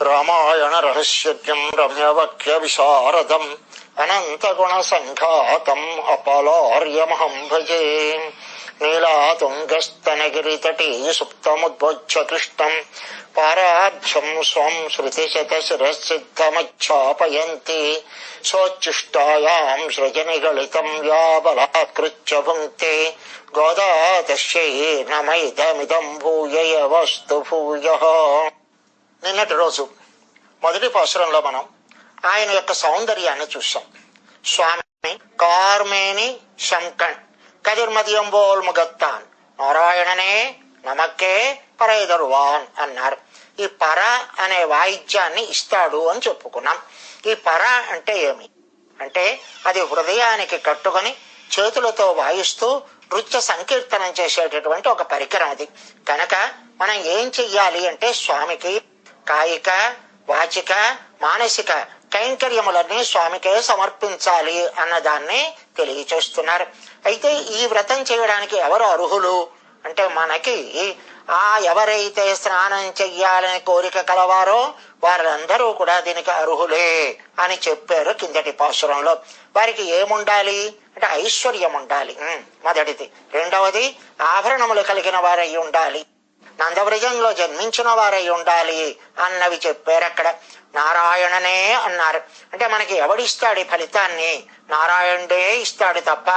రామాయణ రహస్యజ్ఞం రమ్యవక్య విశారదం అనంతగుణ సంఘాతం అపలార్యమహం భజే. నీలాతుంగస్తనగిరితటీ సుప్తముద్బోధ్య కృష్ణం పారాభ్యం స్వం శృతిశతశిరసిద్ధమచ్ఛాపయంతి. సోచ్ఛిష్టాయాం సృజనిగళితం యా బలాత్కృత్య భుంక్తే. గోదా తస్యై నమైదమిదం భూయయ వస్తు భూయః. నిన్నటి రోజు మొదటి పాసురంలో మనం ఆయన యొక్క సౌందర్యాన్ని చూశాం. స్వామి కార్మేని శంకణ్ కదిర్మదియంబోల్ ముగత్తాన్ నారాయణనే నమక్కే పరైదరువాన్ అన్నారు. ఈ పర అనే వాయిద్యాన్ని ఇస్తాడు అని చెప్పుకున్నాం. ఈ పర అంటే ఏమి అంటే అది హృదయానికి కట్టుకొని చేతులతో వాయిస్తూ నృత్య సంకీర్తనం చేసేటటువంటి ఒక పరికరం అది. కనుక మనం ఏం చెయ్యాలి అంటే స్వామికి కాయిక వాచిక మానసిక కైంకర్యములన్నీ స్వామికే సమర్పించాలి అన్నదాన్ని తెలియచేస్తున్నారు. అయితే ఈ వ్రతం చేయడానికి ఎవరు అర్హులు అంటే మనకి ఎవరైతే స్నానం చెయ్యాలని కోరిక కలవారో వారందరూ కూడా దీనికి అర్హులే అని చెప్పారు కిందటి పాసురంలో. వారికి ఏముండాలి అంటే ఐశ్వర్యం ఉండాలి మొదటిది. రెండవది ఆభరణములు కలిగిన వారై ఉండాలి, నందవ్రజంలో జన్మించిన వారై ఉండాలి అన్నవి చెప్పారు. అక్కడ నారాయణనే అన్నారు. అంటే మనకి ఎవడిస్తాడు ఈ ఫలితాన్ని? నారాయణుడే ఇస్తాడు తప్ప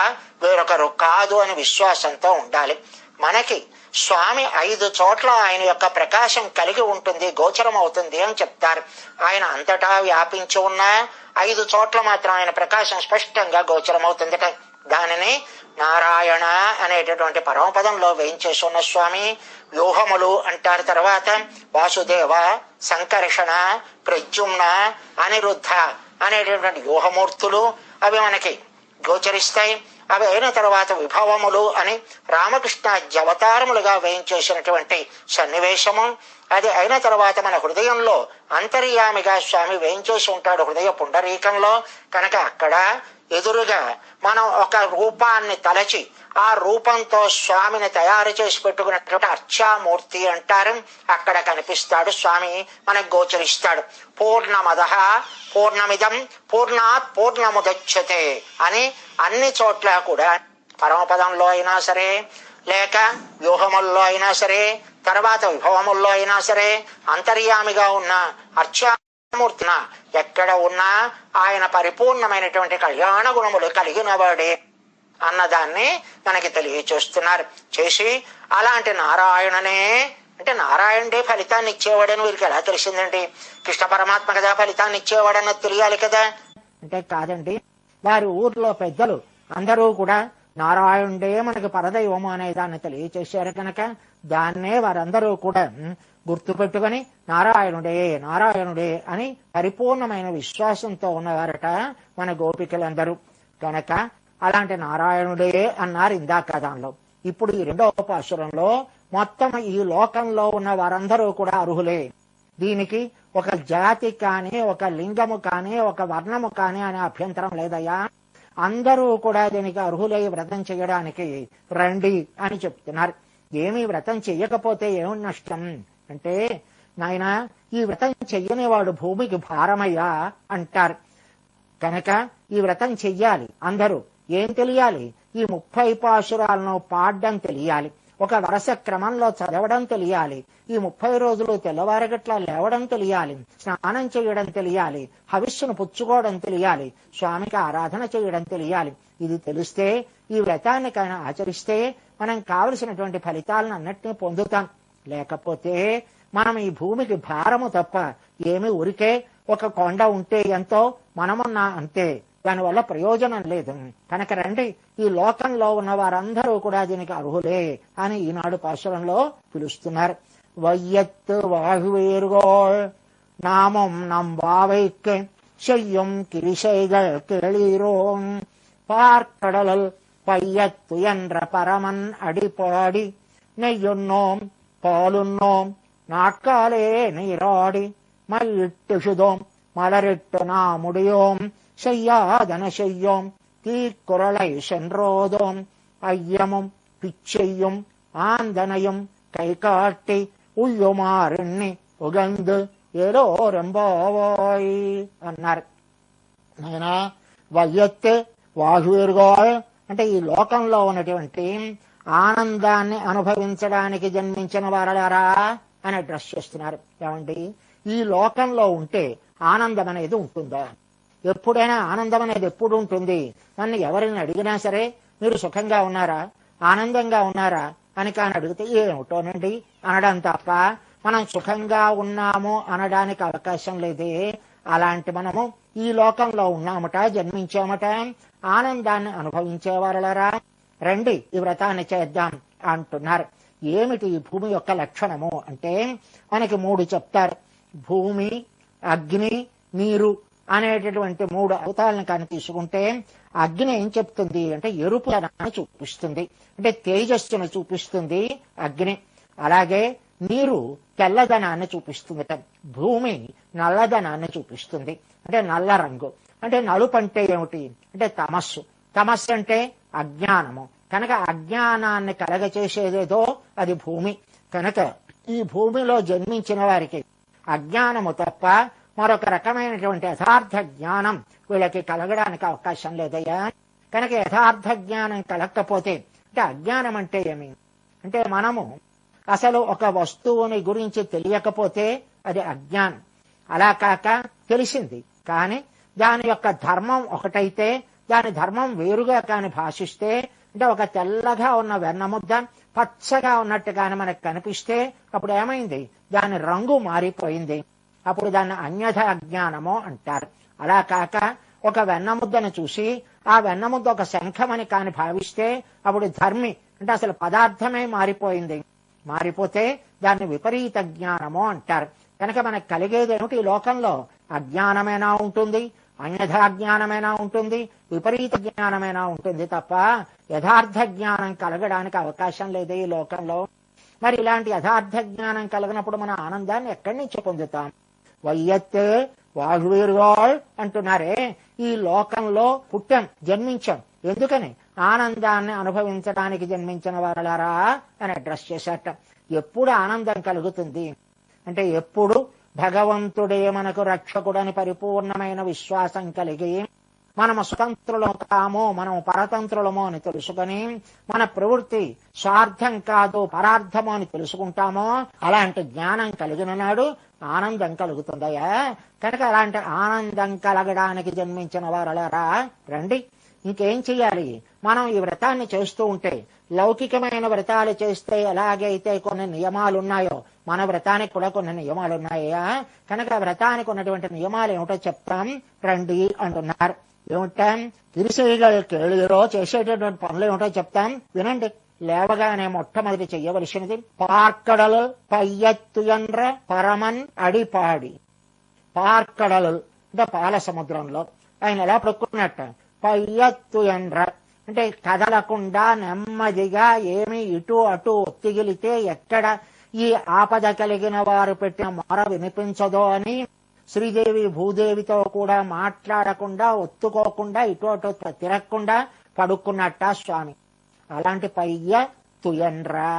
వేరొకరు కాదు అని విశ్వాసంతో ఉండాలి. మనకి స్వామి 5 చోట్ల ఆయన యొక్క ప్రకాశం కలిగి ఉంటుంది, గోచరం అవుతుంది అని చెప్తారు. ఆయన అంతటా వ్యాపించి ఉన్న 5 చోట్ల మాత్రం ఆయన ప్రకాశం స్పష్టంగా గోచరం అవుతుందట. దానిని నారాయణ అనేటటువంటి పరమపదంలో వేయించేసి ఉన్న స్వామి వ్యూహములు అంటారు. తర్వాత వాసుదేవ, సంకర్షణ, ప్రద్యుమ్న, అనిరుద్ధ అనేటటువంటి వ్యూహమూర్తులు అవి మనకి గోచరిస్తాయి. అవి అయిన తర్వాత విభవములు అని రామకృష్ణ అవతారములుగా వేయించేసినటువంటి సన్నివేశము. అది అయిన తర్వాత మన హృదయంలో అంతర్యామిగా స్వామి వేయించేసి ఉంటాడు హృదయ పుండరీకంలో. కనుక అక్కడ ఎదురుగా మనం ఒక రూపాన్ని తలచి ఆ రూపంతో స్వామిని తయారు చేసి పెట్టుకున్నటువంటి అర్చామూర్తి అంటారు. అక్కడ కనిపిస్తాడు స్వామి, మనకు గోచరిస్తాడు. పూర్ణమదః పూర్ణమిదం పూర్ణాత్ పూర్ణముదచ్యతే అని అన్ని చోట్ల కూడా పరమపదంలో అయినా సరే, లేక వ్యూహముల్లో అయినా సరే, తర్వాత విభవముల్లో అయినా సరే, అంతర్యామిగా ఉన్న అర్చామూర్తిన ఎక్కడ ఉన్నా ఆయన పరిపూర్ణమైనటువంటి కళ్యాణ గుణములు కలిగిన వాడే అన్నదాన్ని మనకి తెలియచేస్తున్నారు. చేసి అలాంటి నారాయణనే అంటే నారాయణుడే ఫలితాన్ని ఇచ్చేవాడని వీరికి ఎలా తెలిసిందండి? కృష్ణ పరమాత్మ కదా ఫలితాన్ని ఇచ్చేవాడన్నది తెలియాలి కదా. అంటే కాదండి, వారి ఊర్లో పెద్దలు అందరూ కూడా నారాయణుడే మనకి పరదైవము అనే దాన్ని తెలియచేశారు. కనుక దాన్నే వారందరూ కూడా గుర్తు పెట్టుకుని నారాయణుడే నారాయణుడే అని పరిపూర్ణమైన విశ్వాసంతో ఉన్నవారట మన గోపికలందరూ. కనుక అలాంటి నారాయణుడే అన్నారు ఇందాక దానిలో. ఇప్పుడు ఈ 2వ పాసురంలో మొత్తం ఈ లోకంలో ఉన్న వారందరూ కూడా అర్హులే. దీనికి ఒక జాతి కానీ, ఒక లింగము కానీ, ఒక వర్ణము కానీ అనే అభ్యంతరం లేదయ్యా. అందరూ కూడా దీనికి అర్హులై వ్రతం చేయడానికి రండి అని చెప్తున్నారు. ఏమీ వ్రతం చెయ్యకపోతే ఏమి నష్టం అంటే, నాయన ఈ వ్రతం చెయ్యని వాడు భూమికి భారమయ్యా అంటారు. కనుక ఈ వ్రతం చెయ్యాలి. అందరూ ఏం తెలియాలి? ఈ 30 పాశురాలను పాడడం తెలియాలి, ఒక వరుస క్రమంలో చదవడం తెలియాలి, ఈ 30 రోజులు తెల్లవారగట్ల లేవడం తెలియాలి, స్నానం చేయడం తెలియాలి, హవిస్సును పుచ్చుకోవడం తెలియాలి, స్వామికి ఆరాధన చేయడం తెలియాలి. ఇది తెలిస్తే ఈ వ్రతాన్ని ఆచరిస్తే మనం కావలసినటువంటి ఫలితాలను అన్నిటినీ పొందుతాం. లేకపోతే మనం ఈ భూమికి భారము తప్ప ఏమి ఊరికే ఒక కొండ ఉంటే ఎంతో, మనమున్నా అంతే, దానివల్ల ప్రయోజనం లేదు. కనుక రండి, ఈ లోకంలో ఉన్న వారందరూ కూడా దీనికి అర్హులే అని ఈనాడు పాశురంలో పిలుస్తున్నారు. వైయత్తు వాహువేరుగోళ్ నామం நம் வாவைக்கு செய்யும் கிரிசைகள் கேளீரோம் பார்க்கடலில் பையத்து என்ற பரமன் அடிபாடி நெய்யுண்ணோம் பாலுண்ணோம் நாட்காலே நீராடி மையிட்டுசுதோம் மலரிட்டு நாமுடியோம் செய்யாதன செய்யோம் தீக்குறளை சென்றோதோம் ஐயமும் பிச்சையும் ஆந்தனையும் கை காட்டி உய்யுமாறெண்ணி உகந்து ఏదో రెంబోయ్ అన్నారు. ఆయన వయ్యత్తే వాయువేరుగోయ్ అంటే ఈ లోకంలో ఉన్నటువంటి ఆనందాన్ని అనుభవించడానికి జన్మించిన వారలారా అని అడ్రస్ చేస్తున్నారు. ఏమండి, ఈ లోకంలో ఉంటే ఆనందం అనేది ఉంటుందా? ఎప్పుడైనా ఆనందం అనేది ఎప్పుడు ఉంటుంది? నన్ను ఎవరిని అడిగినా సరే మీరు సుఖంగా ఉన్నారా, ఆనందంగా ఉన్నారా అని కానీ అడిగితే ఏమిటోనండి అనడం తప్ప మనం సుఖంగా ఉన్నాము అనడానికి అవకాశం లేదే. అలాంటి మనము ఈ లోకంలో ఉన్నామట, జన్మించామట, ఆనందాన్ని అనుభవించేవారలరా రండి ఈ వ్రతాన్ని చేద్దాం అంటున్నారు. ఏమిటి ఈ భూమి యొక్క లక్షణము అంటే మనకి 3 చెప్తారు. భూమి, అగ్ని, నీరు అనేటటువంటి 3 అవతారాలను కానీ తీసుకుంటే అగ్ని ఏం చెప్తుంది అంటే ఎరుపుదనాన్ని చూపిస్తుంది, అంటే తేజస్సును చూపిస్తుంది అగ్ని. అలాగే నీరు తెల్లదనాన్ని చూపిస్తుంది, భూమి నల్లదనాన్ని చూపిస్తుంది, అంటే నల్ల రంగు. అంటే నలుపు అంటే ఏమిటి అంటే తమస్సు, తమస్సు అంటే అజ్ఞానము. కనుక అజ్ఞానాన్ని కలగచేసేదేదో అది భూమి. కనుక ఈ భూమిలో జన్మించిన వారికి అజ్ఞానము తప్ప మరొక రకమైనటువంటి యథార్థ జ్ఞానం వీళ్ళకి కలగడానికి అవకాశం లేదయ్యా. కనుక యథార్థ జ్ఞానం కలగకపోతే అంటే అజ్ఞానం అంటే ఏమి అంటే మనము అసలు ఒక వస్తువుని గురించి తెలియకపోతే అది అజ్ఞానం. అలా కాక తెలిసింది కానీ దాని యొక్క ధర్మం ఒకటైతే దాని ధర్మం వేరుగా కాని భాషిస్తే, అంటే ఒక తెల్లగా ఉన్న వెన్నముద్ద పచ్చగా ఉన్నట్టు కాని మనకు కనిపిస్తే అప్పుడు ఏమైంది? దాని రంగు మారిపోయింది, అప్పుడు దాన్ని అన్యథా అజ్ఞానము అంటారు. అలా కాక ఒక వెన్నముద్దను చూసి ఆ వెన్నముద్ద ఒక శంఖమని కాని భావిస్తే అప్పుడు ధర్మి అంటే అసలు పదార్థమే మారిపోయింది, మారిపోతే దాన్ని విపరీత జ్ఞానము అంటారు. కనుక మనకు కలిగేది ఏమిటి? ఈ లోకంలో అజ్ఞానమైనా ఉంటుంది, అన్యథా జ్ఞానమైనా ఉంటుంది, విపరీత జ్ఞానమైనా ఉంటుంది తప్ప యథార్థ జ్ఞానం కలగడానికి అవకాశం లేదు ఈ లోకంలో. మరి ఇలాంటి యథార్థ జ్ఞానం కలిగినప్పుడు మన ఆనందాన్ని ఎక్కడి నుంచి పొందుతాం? వయ్యత్తే వాయువేరుగోయ్ అంటున్నారే, ఈ లోకంలో పుట్టాం, జన్మించాం. ఎందుకని? ఆనందాన్ని అనుభవించడానికి జన్మించిన వారలారా అని అడ్రస్ చేశాట. ఎప్పుడు ఆనందం కలుగుతుంది అంటే ఎప్పుడు భగవంతుడే మనకు రక్షకుడని పరిపూర్ణమైన విశ్వాసం కలిగి మనము స్వతంత్రులము కామో మనం పరతంత్రులమో అని తెలుసుకొని మన ప్రవృత్తి స్వార్థం కాదు పరార్థమో అని తెలుసుకుంటామో అలాంటి జ్ఞానం కలిగిన నాడు ఆనందం కలుగుతుందయ్యా. కనుక అలాంటి ఆనందం కలగడానికి జన్మించిన వారలారా రండి. ఇంకేం చెయ్యాలి? మనం ఈ వ్రతాన్ని చేస్తూ ఉంటే లౌకికమైన వ్రతాలు చేస్తే ఎలాగైతే కొన్ని నియమాలున్నాయో మన వ్రతానికి కూడా కొన్ని నియమాలున్నాయా. కనుక వ్రతానికి ఉన్నటువంటి నియమాలు ఏమిటో చెప్తాం రండి అంటున్నారు. ఏమిటాం? తిరిసేగా కేళిరో చేసేటటువంటి పనులు ఏమిటో చెప్తాం వినండి. లేవగానే మొట్టమొదటి చెయ్యవలసినది పార్కడలు పయ్యత్తుయన్ర పరమన్ అడిపాడి. పార్కడలు అంటే పాల సముద్రంలో ఆయన ఎలా పడుకున్నట్ట పయ్యత్తుయన్ర అంటే కదలకుండా నెమ్మదిగా ఏమి ఇటు అటు ఒత్తిగిలితే ఎక్కడ ఈ ఆపద కలిగిన వారు పెట్టిన మొర వినిపించదో అని శ్రీదేవి భూదేవితో కూడా మాట్లాడకుండా ఒత్తుకోకుండా ఇటు అటు తిరగకుండా పడుకున్నట్ట స్వామి. అలాంటి పయ్య తుయన్రా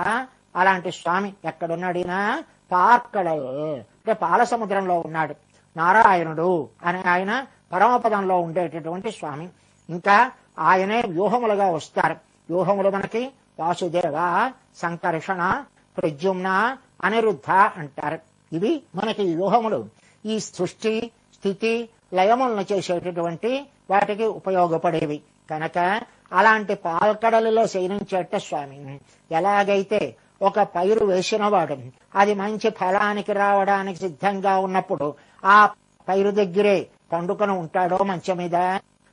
అలాంటి స్వామి ఎక్కడున్నాడినా పార్కడలు అంటే పాల సముద్రంలో ఉన్నాడు. నారాయణుడు అని ఆయన పరమపదంలో ఉండేటటువంటి స్వామి. ఇంకా ఆయనే వ్యూహములుగా వస్తారు. వ్యూహములు మనకి వాసుదేవ, సంకర్షణ, ప్రద్యుమ్న, అనిరుద్ధ అంటారు. ఇవి మనకి వ్యూహములు ఈ సృష్టి స్థితి లయములను చేసేటటువంటి వాటికి ఉపయోగపడేవి. కనుక అలాంటి పాల్కడలలో శయనించేట స్వామి. ఎలాగైతే ఒక పైరు వేసిన వాడు అది మంచి ఫలానికి రావడానికి సిద్ధంగా ఉన్నప్పుడు ఆ పైరు దగ్గరే పండుకొని ఉంటాడో మంచం మీద,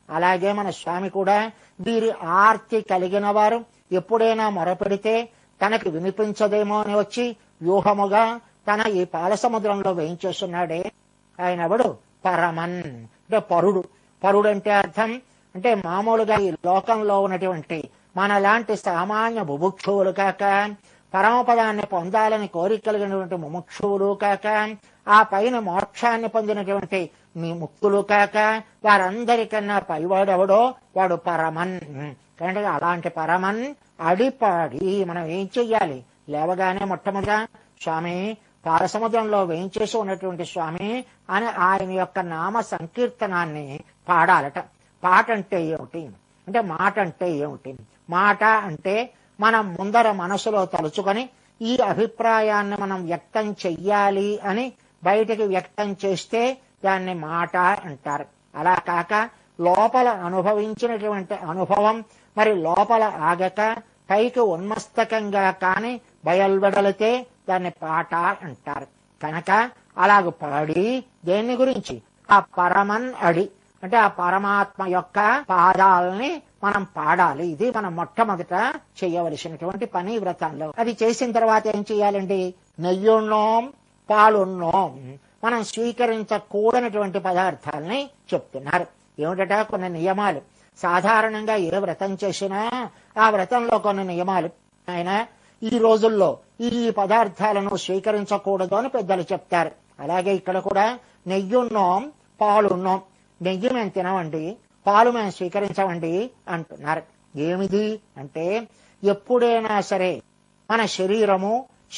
అలాగే మన స్వామి కూడా వీరి ఆర్తి కలిగిన వారు ఎప్పుడైనా మొరపెడితే తనకి వినిపించదేమో అని వచ్చి వ్యూహముగా తన ఈ పాల సముద్రంలో వేయించేస్తున్నాడే ఆయన ఎవడు? పరమన్ అంటే పరుడు. పరుడు అంటే అర్థం అంటే మామూలుగా ఈ లోకంలో ఉన్నటువంటి మనలాంటి సామాన్య బుభుక్షువులు కాక, పరమపదాన్ని పొందాలని కోరిక కలిగినటువంటి ముముక్షువులు కాక, ఆ పైన మోక్షాన్ని పొందినటువంటి మీ ముక్తులు కాక, వారందరికన్నా పైవాడెవడో వాడు పరమన్. కాబట్టి అలాంటి పరమన్ అడిపాడి మనం ఏం చెయ్యాలి? లేవగానే మొట్టమొదట స్వామి పాలసముద్రంలో వేయించేసి ఉన్నటువంటి స్వామి అని ఆయన యొక్క నామ సంకీర్తనాన్ని పాడాలట. పాట అంటే ఏమిటి అంటే మాట అంటే ఏమిటి? మాట అంటే మనం ముందర మనసులో తలుచుకొని ఈ అభిప్రాయాన్ని మనం వ్యక్తం చెయ్యాలి అని బయటికి వ్యక్తం చేస్తే దాన్ని మాట అంటారు. అలా కాక లోపల అనుభవించినటువంటి అనుభవం మరి లోపల ఆగక పైకి ఉన్మస్తకంగా కాని బయల్వెడలితే దాన్ని పాట అంటారు. కనుక అలాగ పాడి దేన్ని గురించి? ఆ పరమన్ అడి అంటే ఆ పరమాత్మ యొక్క పాదాలని మనం పాడాలి. ఇది మనం మొట్టమొదట చేయవలసినటువంటి పని వ్రతంలో. అది చేసిన తర్వాత ఏం చెయ్యాలండి? నెయ్యున్నోం పాలున్నోం మనం స్వీకరించకూడనటువంటి పదార్థాలని చెప్తున్నారు. ఏమిటట? కొన్ని నియమాలు. సాధారణంగా ఏ వ్రతం చేసినా ఆ వ్రతంలో కొన్ని నియమాలు. ఆయన ఈ రోజుల్లో ఈ పదార్థాలను స్వీకరించకూడదు అని పెద్దలు చెప్తారు. అలాగే ఇక్కడ కూడా నెయ్యున్నోం పాలున్నోం. నెయ్యి మేము తినవండి, పాలు మేము స్వీకరించవండి అంటున్నారు. ఏమిది అంటే ఎప్పుడైనా సరే మన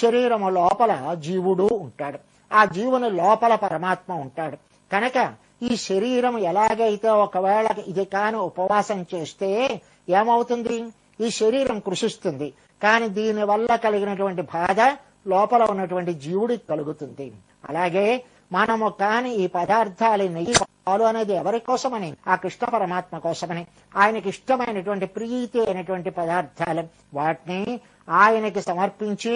శరీరము లోపల జీవుడు ఉంటాడు. ఆ జీవుని లోపల పరమాత్మ ఉంటాడు. కనుక ఈ శరీరం ఎలాగైతే ఒకవేళ ఇది కాని ఉపవాసం చేస్తే ఏమవుతుంది? ఈ శరీరం కృషిస్తుంది. కానీ దీని వల్ల కలిగినటువంటి బాధ లోపల ఉన్నటువంటి జీవుడికి కలుగుతుంది. అలాగే మనము కాని ఈ పదార్థాలు నెయ్యి పాలు అనేది ఎవరి కోసమని? ఆ కృష్ణ పరమాత్మ కోసమని. ఆయనకి ఇష్టమైనటువంటి ప్రీతి అయినటువంటి పదార్థాలు వాటిని ఆయనకి సమర్పించి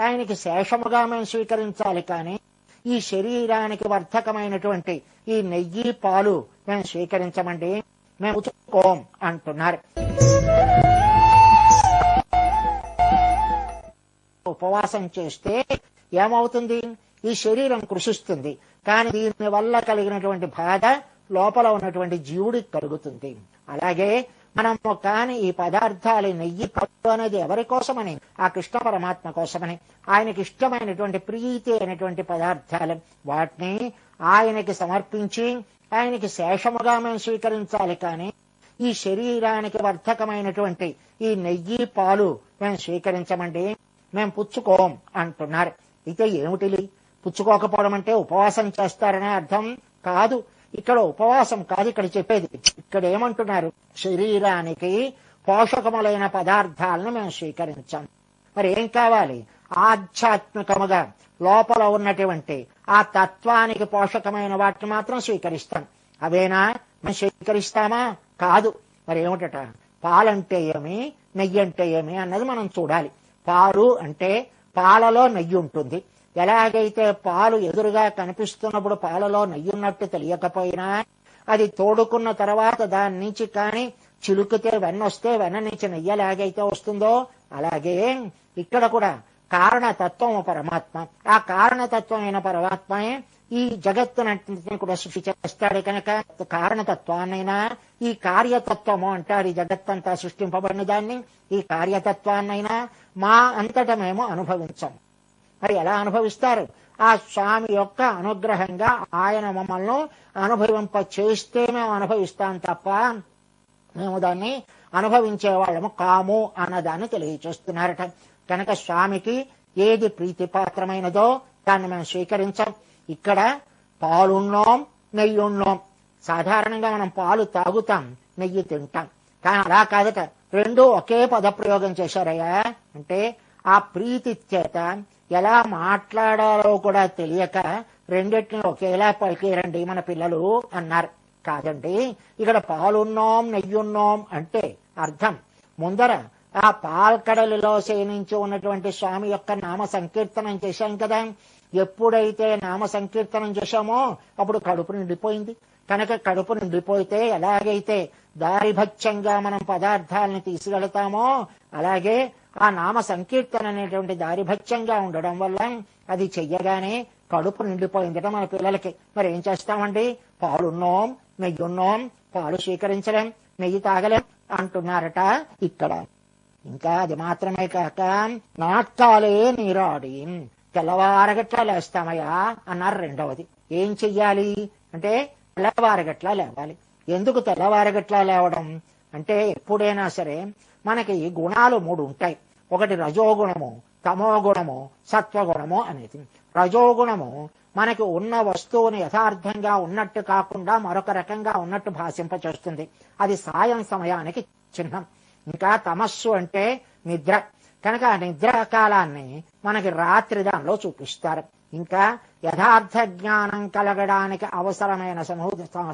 ఆయనకి శేషముగా మేము స్వీకరించాలి. కానీ ఈ శరీరానికి వర్ధకమైనటువంటి ఈ నెయ్యి పాలు మేము స్వీకరించమండి, మేము ఉచుకోం అంటున్నారు. ఉపవాసం చేస్తే ఏమవుతుంది? ఈ శరీరం కృషిస్తుంది. కానీ దీని వల్ల కలిగినటువంటి బాధ లోపల ఉన్నటువంటి జీవుడికి కలుగుతుంది. అలాగే మనము కాని ఈ పదార్థాలు నెయ్యి పాలు అనేది ఎవరి కోసమని? ఆ కృష్ణ పరమాత్మ కోసమని. ఆయనకి ఇష్టమైనటువంటి ప్రీతి అయినటువంటి పదార్థాలు వాటిని ఆయనకి సమర్పించి ఆయనకి శేషముగా మేము స్వీకరించాలి. కానీ ఈ శరీరానికి వర్ధకమైనటువంటి ఈ నెయ్యి పాలు మేము స్వీకరించమండి, మేము పుచ్చుకోం అంటున్నారు. అయితే ఏమిటి పుచ్చుకోకపోవడం అంటే? ఉపవాసం చేస్తారనే అర్థం కాదు. ఇక్కడ ఉపవాసం కాదు ఇక్కడ చెప్పేది. ఇక్కడ ఏమంటున్నారు? శరీరానికి పోషకములైన పదార్థాలను మేము స్వీకరించాం. మరి ఏం కావాలి? ఆధ్యాత్మికముగా లోపల ఉన్నటువంటి ఆ తత్వానికి పోషకమైన వాటిని మాత్రం స్వీకరిస్తాం. అవేనా మేము స్వీకరిస్తామా? కాదు. మరి ఏమిటట? పాలంటే ఏమి, నెయ్యి అంటే ఏమి అన్నది మనం చూడాలి. పాలు అంటే పాలలో నెయ్యి ఉంటుంది. ఎలాగైతే పాలు ఎదురుగా కనిపిస్తున్నప్పుడు పాలలో నెయ్యి ఉన్నట్టు తెలియకపోయినా అది తోడుకున్న తర్వాత దాని నుంచి కానీ చిలుకితే వెన్న వస్తే వెన్న నుంచి నెయ్యి ఎలాగైతే వస్తుందో అలాగే ఇక్కడ కూడా కారణతత్వము పరమాత్మ. ఆ కారణతత్వమైన పరమాత్మే ఈ జగత్తునంటిని కూడా సృష్టి చేస్తాడు. కనుక కారణతత్వాన్నైనా ఈ కార్యతత్వము అంటారు. ఈ జగత్తంతా సృష్టింపబడిన దాన్ని ఈ కార్యతత్వాన్నైనా మా అంతటా మేము అనుభవించాం. మరి ఎలా అనుభవిస్తారు? ఆ స్వామి యొక్క అనుగ్రహంగా ఆయన మమ్మల్ని అనుభవింప చేస్తే మేము అనుభవిస్తాం తప్ప మేము దాన్ని అనుభవించే వాళ్ళము కాము అన్నదాన్ని తెలియచేస్తున్నారట. కనుక స్వామికి ఏది ప్రీతిపాత్రమైనదో దాన్ని మేము స్వీకరించాం. ఇక్కడ పాలున్నోం నెయ్యున్నోం. సాధారణంగా మనం పాలు తాగుతాం, నెయ్యి తింటాం. కానీ అలా కాదట. రెండు ఒకే పదప్రయోగం చేశారయ్యా. అంటే ఆ ప్రీతి చేత ఎలా మాట్లాడాలో కూడా తెలియక రెండింటిని ఒకేలా పలికేరండి మన పిల్లలు అన్నారు. కాదండి, ఇక్కడ పాలున్నోం నెయ్యున్నోం అంటే అర్థం ముందర ఆ పాల్కడలిలో శయనించి ఉన్నటువంటి స్వామి యొక్క నామ సంకీర్తనం చేశాం కదా. ఎప్పుడైతే నామ సంకీర్తనం చేశామో అప్పుడు కడుపు నిండిపోయింది. కనుక కడుపు నిండిపోతే ఎలాగైతే దారిభత్యంగా మనం పదార్థాలను తీసుకెళ్తామో అలాగే ఆ నామ సంకీర్తన అనేటువంటి దారిభత్యంగా ఉండడం వల్ల అది చెయ్యగానే కడుపు నిండిపోయిందట మన పిల్లలకి. మరి ఏం చేస్తామండి? పాలున్నోం నెయ్యున్నోం, పాలు స్వీకరించలేం, నెయ్యి తాగలేం అంటున్నారట ఇక్కడ. ఇంకా అది మాత్రమే కాక నాట్కాలే నీరాడి తెల్లవారగట్లా లేస్తామయ్యా అన్నారు. రెండవది ఏం చెయ్యాలి అంటే తెల్లవారగట్లా లేవాలి. ఎందుకు తెల్లవారగట్లా లేవడం అంటే ఎప్పుడైనా సరే మనకి గుణాలు 3 ఉంటాయి. ఒకటి రజోగుణము, తమోగుణము, సత్వగుణము అనేది. రజోగుణము మనకి ఉన్న వస్తువుని యథార్థంగా ఉన్నట్టు కాకుండా మరొక రకంగా ఉన్నట్టు భాషింపచేస్తుంది. అది సాయం సమయానికి చిహ్నం. ఇంకా తమస్సు అంటే నిద్ర కనుక ఆ నిద్ర కాలాన్ని మనకి రాత్రి దానిలో చూపిస్తారు. ఇంకా యథార్థ జ్ఞానం కలగడానికి అవసరమైన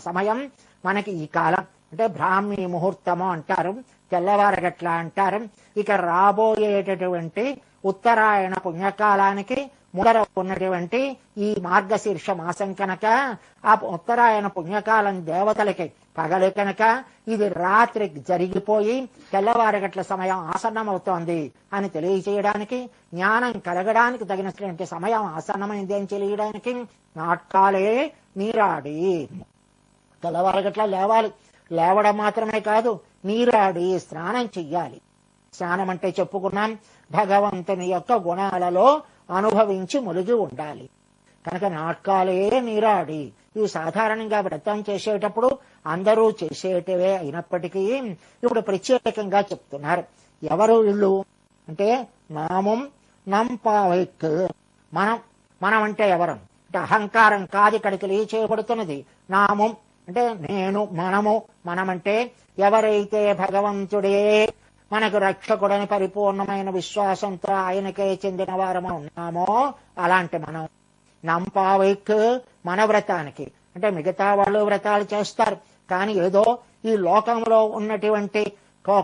సమయం మనకి ఈ కాలం అంటే బ్రాహ్మీ ముహూర్తము అంటారు, తెల్లవారగట్ల అంటారు. ఇక రాబోయేటటువంటి ఉత్తరాయణ పుణ్యకాలానికి ముందర ఉన్నటువంటి ఈ మార్గశీర్ష మాసం కనుక ఆ ఉత్తరాయణ పుణ్యకాలం దేవతలకి పగలు కనుక ఇది రాత్రి జరిగిపోయి తెల్లవారగట్ల సమయం ఆసన్నమవుతోంది అని తెలియచేయడానికి, జ్ఞానం కలగడానికి తగినటువంటి సమయం ఆసన్నమైంది అని తెలియడానికి నాట్కాలే నీరాడి తెల్లవారగట్ల లేవాలి. లేవడం మాత్రమే కాదు, నీరాడి స్నానం చెయ్యాలి. స్నానం అంటే చెప్పుకున్నాం, భగవంతుని యొక్క గుణాలలో అనుభవించి మునిగి ఉండాలి. కనుక నాట్కాలే నీరాడి ఇవి సాధారణంగా వ్రతం చేసేటప్పుడు అందరూ చేసేటివే అయినప్పటికీ ఇప్పుడు ప్రత్యేకంగా చెప్తున్నారు. ఎవరు ఇళ్ళు అంటే నామం నంపావైక్, మనం అంటే ఎవరం అంటే అహంకారం కాదు ఇక్కడికి తెలియచేయబడుతున్నది. నామం అంటే నేను, మనమంటే ఎవరైతే భగవంతుడే మనకు రక్షకుడని పరిపూర్ణమైన విశ్వాసంతో ఆయనకే చెందిన వారము ఉన్నామో అలాంటి మనం. నంపావైక్ మన వ్రతానికి అంటే మిగతా వాళ్ళు వ్రతాలు చేస్తారు, కానీ ఏదో ఈ లోకంలో ఉన్నటువంటి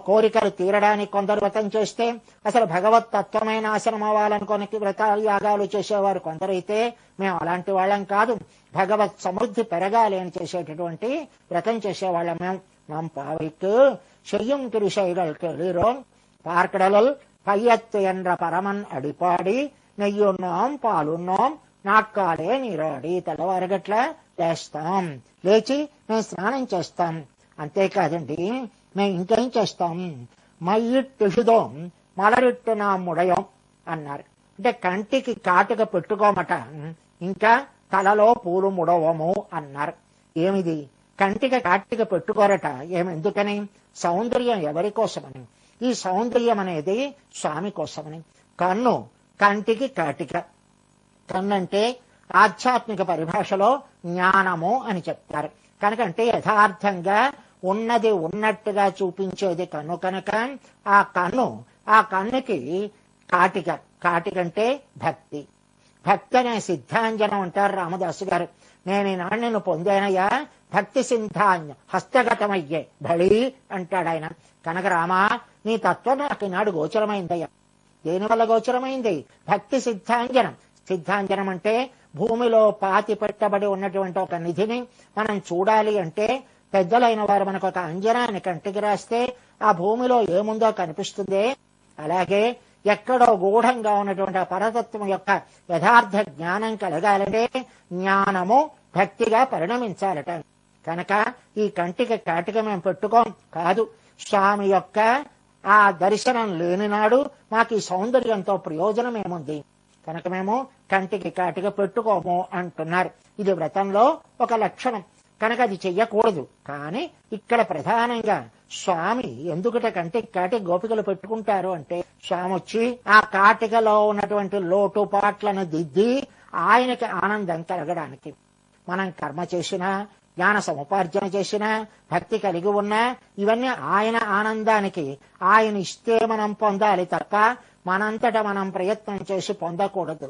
కోరికలు తీరడానికి కొందరు వ్రతం చేస్తే అసలు భగవత్ తత్వమైన ఆశ్రమం అవ్వాలనుకోని వ్రతాలు యాగాలు చేసేవారు కొందరైతే మేము అలాంటి వాళ్ళం కాదు. భగవత్ సమృద్ధి పెరగాలి అని చేసేటటువంటి వ్రతం చేసేవాళ్ళం మేము. நாம் பாவைக்கு செய்யும் திருசைகள் கேளீரோம் பார்க்கடலுள் பையத்து என்ற பரமன் அடிப்பாடி నెయ్యున్నాం పాలున్నాం నాట్కాలే నీరాడి తెల్లవారగట్ల లేస్తాం, లేచి మేము స్నానం చేస్తాం. అంతేకాదండి మేము ఇంకేం చేస్తాం, మయ్యిట్టెషుదోం మలరిట్టు నా ముడయం అన్నారు. అంటే కంటికి కాటుక పెట్టుకోమట, ఇంకా తలలో పూలు ముడవము అన్నారు. ఏమిది కంటికి కాటుక పెట్టుకోరట, ఎందుకని? సౌందర్యం ఎవరి కోసమని? ఈ సౌందర్యం అనేది స్వామి కోసమని. కన్ను కంటికి కాటిక, కన్నంటే ఆధ్యాత్మిక పరిభాషలో జ్ఞానము అని చెప్తారు. కనుకంటే యథార్థంగా ఉన్నది ఉన్నట్టుగా చూపించేది కన్ను కనుక ఆ కన్నుకి కాటిక, కాటికంటే భక్తి. భక్తి అనే సిద్ధాంజనం అంటారు రామదాసు గారు. నేను ఈనాడు నిన్ను పొందానయ్యా, భక్తి సిద్ధాంజ హస్తగతమయ్యే బళి అంటాడు ఆయన. కనుక రామా నీ తత్వం నాకు ఈనాడు గోచరమైందయ్యా. దేనివల్ల గోచరమైంది? భక్తి సిద్ధాంజనం. సిద్ధాంజనం అంటే భూమిలో పాతి పెట్టబడి ఉన్నటువంటి ఒక నిధిని మనం చూడాలి అంటే పెద్దలైన వారు మనకు ఒక అంజనాన్ని కంటికి రాస్తే ఆ భూమిలో ఏముందో కనిపిస్తుంది. అలాగే ఎక్కడో గూఢంగా ఉన్నటువంటి ఆ పరతత్వం యొక్క యథార్థ జ్ఞానం కలగాలంటే జ్ఞానము భక్తిగా పరిణమించాలట. కనుక ఈ కంటికి కాటిక మేము పెట్టుకోం కాదు, స్వామి యొక్క ఆ దర్శనం లేని నాడు మాకు ఈ సౌందర్యంతో ప్రయోజనం ఏముంది? కనుక మేము కంటికి కాటిక పెట్టుకోము అంటున్నారు. ఇది వ్రతంలో ఒక లక్షణం, కనుక అది చెయ్యకూడదు. కానీ ఇక్కడ ప్రధానంగా స్వామి ఎందుకట కంటికి కాటిక గోపికలు పెట్టుకుంటారు అంటే, స్వామి వచ్చి ఆ కాటికలో ఉన్నటువంటి లోటుపాట్లను దిద్ది ఆయనకి ఆనందం కలగడానికి. మనం కర్మ చేసినా, జ్ఞాన సముపార్జన చేసినా, భక్తి కలిగి ఉన్నా ఇవన్నీ ఆయన ఆనందానికి ఆయన ఇస్తే మనం పొందాలి తప్ప మనంతట మనం ప్రయత్నం చేసి పొందకూడదు.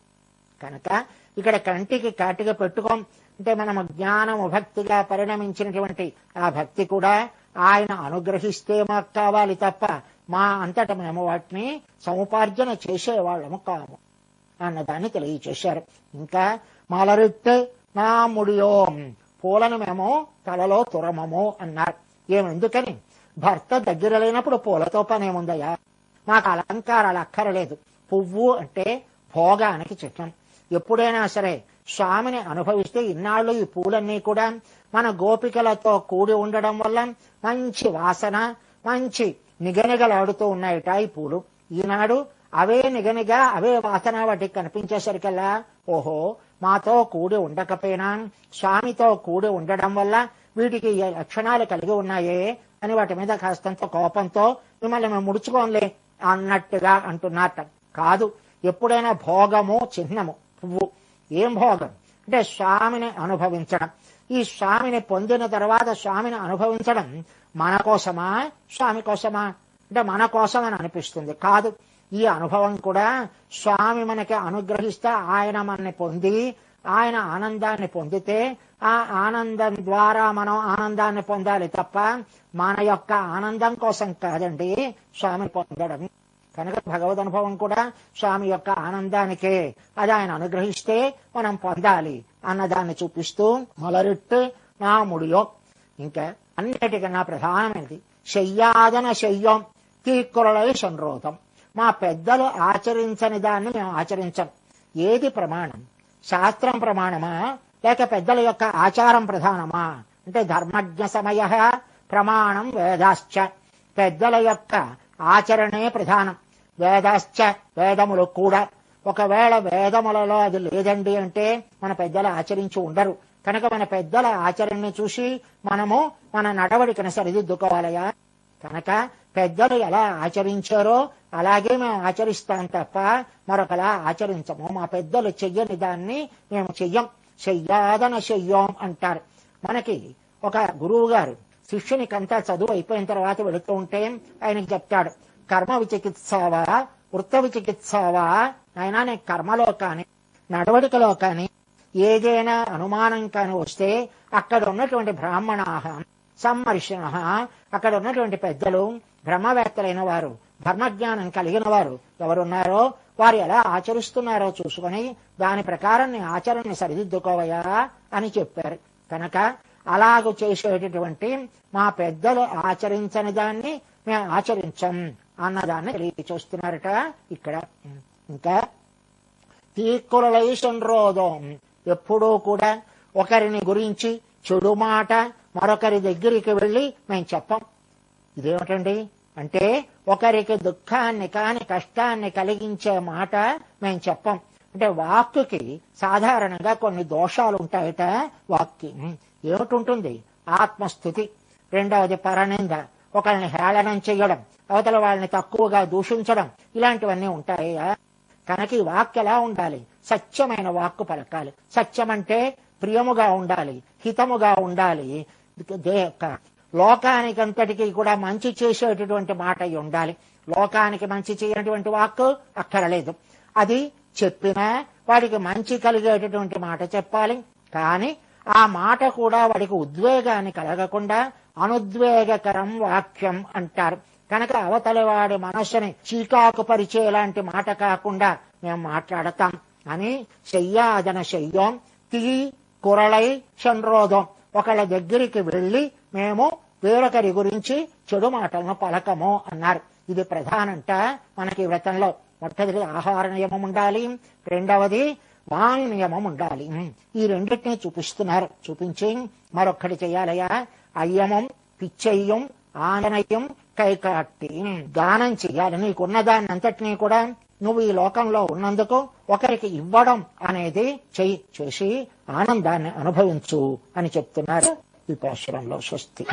కనుక ఇక్కడ కంటికి కాటిక పెట్టుకోం అంటే మనము జ్ఞానము భక్తిగా పరిణమించినటువంటి ఆ భక్తి కూడా ఆయన అనుగ్రహిస్తే మాకు కావాలి తప్ప మా అంతట మేము వాటిని సముపార్జన చేసేవాళ్ళము కాము అన్నదాన్ని తెలియచేశారు. ఇంకా మలరిట్టు నా ముడియోం, పూలను మేము తలలో తురమము అన్నారు. ఏమెందుకని? భర్త దగ్గర లేనప్పుడు పూలతో పనేముందయ్యా, మాకు అలంకారాలు అక్కరలేదు. పువ్వు అంటే భోగానికి చిహ్నం. ఎప్పుడైనా సరే స్వామిని అనుభవిస్తే ఇన్నాళ్ళు ఈ పూలన్నీ కూడా మన గోపికలతో కూడి ఉండడం వల్ల మంచి వాసన, మంచి నిగనిగలాడుతూ ఉన్నాయట ఈ పూలు. ఈనాడు అవే నిగనిగా అవే వాసన వాటికి కనిపించేసరికల్లా ఓహో మాతో కూడి ఉండకపోయినా స్వామితో కూడి ఉండడం వల్ల వీటికి లక్షణాలు కలిగి ఉన్నాయే అని వాటి మీద కాస్తంత కోపంతో మిమ్మల్ని మేము ముడుచుకోంలే అన్నట్టుగా అంటున్నట్ట. కాదు, ఎప్పుడైనా భోగము చిహ్నము పువ్వు. ఏం భోగం అంటే స్వామిని అనుభవించడం. ఈ స్వామిని పొందిన తర్వాత స్వామిని అనుభవించడం మన కోసమా స్వామి కోసమా అంటే మన కోసం అని అనిపిస్తుంది. కాదు, ఈ అనుభవం కూడా స్వామి మనకి అనుగ్రహిస్తే ఆయన మనని పొంది ఆయన ఆనందాన్ని పొందితే ఆ ఆనందం ద్వారా మనం ఆనందాన్ని పొందాలి తప్ప మన యొక్క ఆనందం కోసం కాదండి స్వామిని పొందడం. కనుక భగవద్ అనుభవం కూడా స్వామి యొక్క ఆనందానికే, అది ఆయన అనుగ్రహిస్తే మనం పొందాలి అన్నదాన్ని చూపిస్తూ మొదలెట్టు నా ముడియో. ఇంకా అన్నిటికన్నా ప్రధానమైనది శయ్యాదన శయ్యం తీక్కురలై సంరోధం. మా పెద్దలు ఆచరించని దాన్ని మేము ఆచరించం. ఏది ప్రమాణం? శాస్త్రం ప్రమాణమా లేక పెద్దల యొక్క ఆచారం ప్రధానమా అంటే ధర్మజ్ఞ సమయ ప్రమాణం వేదాశ్చ. పెద్దల యొక్క ఆచరణే ప్రధానం. వేదాశ్చ వేదములు కూడా. ఒకవేళ వేదములలో అది లేదండి అంటే మన పెద్దలు ఆచరించి ఉండరు. కనుక మన పెద్దల ఆచరణని చూసి మనము మన నడవడికను సరిదిద్దుకోవాలయా. కనుక పెద్దలు ఎలా ఆచరించారో అలాగే మేము ఆచరిస్తాం తప్ప మరొకలా ఆచరించము. మా పెద్దలు చెయ్యని దాన్ని మేము చెయ్యం. శయ్యాదన శయ్యం అంటారు. మనకి ఒక గురువు గారు శిష్యునికంతా చదువు అయిపోయిన తర్వాత వెళుతూ ఉంటే ఆయనకి చెప్తాడు, కర్మ విచికిత్సావా వృత్త విచికిత్సావా. అయినా నేను కర్మలో కానీ నడవడికలో కానీ ఏదైనా అనుమానం కాని వస్తే అక్కడ ఉన్నటువంటి బ్రాహ్మణాహ సమ్మర్షిణ, అక్కడ ఉన్నటువంటి పెద్దలు బ్రహ్మవేత్తలైన వారు ధర్మజ్ఞానం కలిగిన వారు ఎవరున్నారో వారు ఎలా ఆచరిస్తున్నారో చూసుకుని దాని ప్రకారం నీ ఆచరణని సరిదిద్దుకోవయా అని చెప్పారు. కనుక అలాగూ చేసేటటువంటి మా పెద్దలు ఆచరించని దాన్ని మేము ఆచరించం అన్నదాన్ని తెలియచూస్తున్నారట ఇక్కడ. ఇంకా తీక్కురలై సంరోధం. ఎప్పుడూ కూడా ఒకరిని గురించి చెడు మాట మరొకరి దగ్గరికి వెళ్ళి మేము చెప్పం. ఇదేమిటండి అంటే ఒకరికి దుఃఖాన్ని కాని కష్టాన్ని కలిగించే మాట మేము చెప్పం. అంటే వాక్కుకి సాధారణంగా కొన్ని దోషాలు ఉంటాయట. వాక్కి ఏమిటి? ఆత్మస్థుతి, రెండవది పరనింద, ఒకరిని హేళనం చెయ్యడం, అవతల వాళ్ళని తక్కువగా దూషించడం, ఇలాంటివన్నీ ఉంటాయా. కనుక ఈ వాక్కు ఎలా ఉండాలి? సత్యమైన వాక్కు పలకాలి. సత్యం అంటే ప్రియముగా ఉండాలి, హితముగా ఉండాలి, లోకానికంతటికీ కూడా మంచి చేసేటటువంటి మాట అయి ఉండాలి. లోకానికి మంచి చేయనటువంటి వాక్కు అక్కరలేదు. అది చెప్పినా వాడికి మంచి కలిగేటటువంటి మాట చెప్పాలి. కానీ ఆ మాట కూడా వాడికి ఉద్వేగాన్ని కలగకుండా అనుద్వేగకరం వాక్యం అంటారు. కనుక అవతలి వాడి మనస్సుని చీకాకు పరిచేలాంటి మాట కాకుండా మేము మాట్లాడతాం అని శయ్యాదన శయ్యం తీ కురళై సంరోధం. ఒకళ్ళ దగ్గరికి వెళ్లి మేము వేరొకరి గురించి చెడు మాటలను పలకము అన్నారు. ఇది ప్రధానంట మనకి వ్రతంలో. మొట్టమొదటి ఆహార నియమం ఉండాలి, రెండవది వాణి నియమం ఉండాలి. ఈ రెండింటినీ చూపిస్తున్నారు. చూపించి మరొక్కటి చెయ్యాలయ్యా. అయ్యమం పిచ్చయ్యం ఆననయ్యం కైకాట్టి. దానం చెయ్యాలి. నీకున్న దాన్ని అంతటినీ కూడా నువ్వు ఈ లోకంలో ఉన్నందుకు ఒకరికి ఇవ్వడం అనేది చేసి ఆనందాన్ని అనుభవించు అని చెప్తున్నారు ఈ పాశురంలో. స్వస్తి.